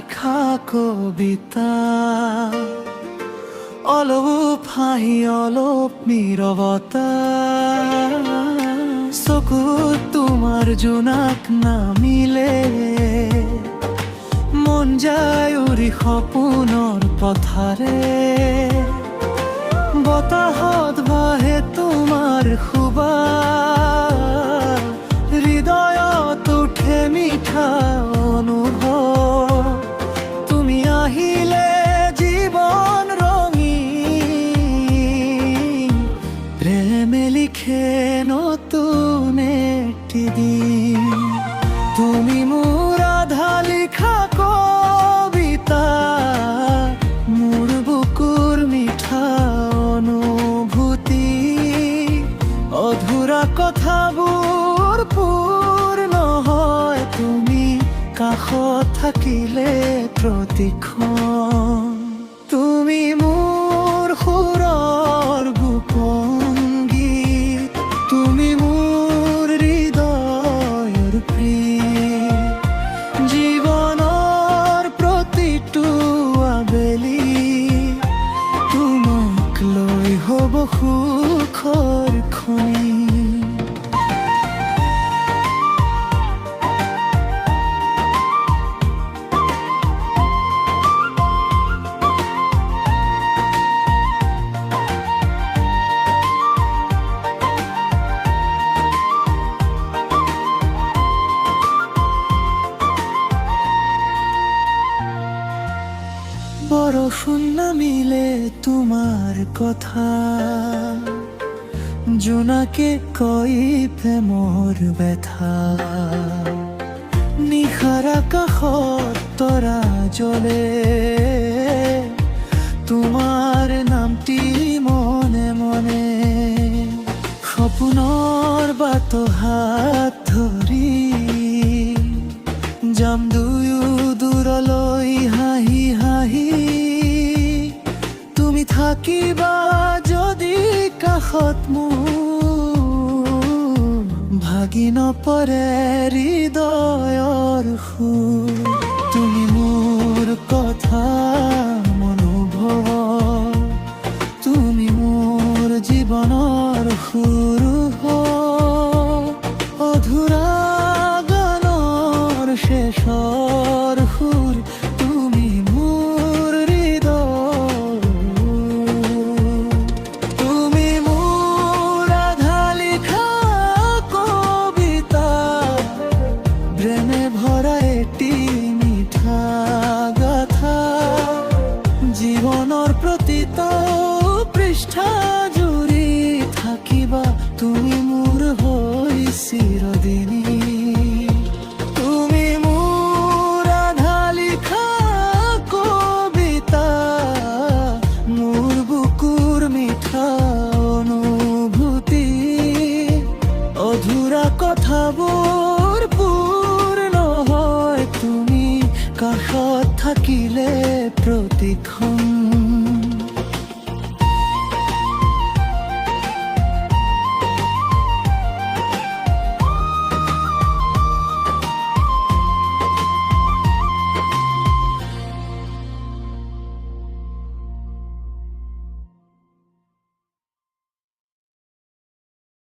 লিখা কবিতা, অলপ হাঁহি অলপ নীৰৱতা, চকুত তোমাৰ জোনাক নামিলে মন যায় উৰি সপোনৰ পথাৰে। বতাহত ভাহে তোমাৰ সুবাস, হৃদয়ত উঠে মিঠা অনুভৱ। তুমি আহিলে জীৱন ৰঙীন, প্ৰেমে লিখে নতুন একটি দিন। তুমি মোৰ আধা লিখা কবিতা, মোৰ বুকুৰ মিঠা অনুভূতি। অধুৰা কথাবোৰ পূৰ্ণ হয় তুমি কাষত থাকিলে প্ৰতিক্ষণ। তুমি মোৰ সুৰৰ গোপন গীত, তুমি মোৰ হৃদয়ৰ প্ৰীত। জীৱনৰ প্ৰতিটো আবেলি তোমাক লৈ হ'ব সুখৰ খনি। বৰষুণ নামিলে তোমাৰ কথা, জোনাকে কয় প্ৰেমৰ ব্যথা। নিশাৰ আকাশত তৰা জ্বলে, তোমাৰ নামটি মনে মনে। সপোনৰ বাটহাত ধৰি যাম দুয়ো দূৰলৈ হাঁহি হাঁহি। তুমি থাকিবা যদি কাষত মোৰ, ভাগি নপৰে হৃদয়ৰ সুৰ। তুমি মোৰ কথা অনুভৱ, তুমি মোৰ জীৱনৰ সুৰ। অধুৰা গানৰ শেষৰ সুৰ, তুমি মোৰ হৃদয়। তুমি মোৰ আধা লিখা কবিতা, প্ৰেমে ভৰা এটি মিঠা গাথা। জীৱনৰ প্ৰতিটো পৃষ্ঠা জুৰি থাকিবা তুমি মোৰ হৈ চিৰদিনী। তুমি মোৰ আধা লিখা কবিতা, মোৰ বুকুৰ মিঠা অনুভূতি। অধুৰা কথাবোৰ পূৰ্ণ হয় তুমি কাষত থাকিলে প্ৰতিক্ষণ।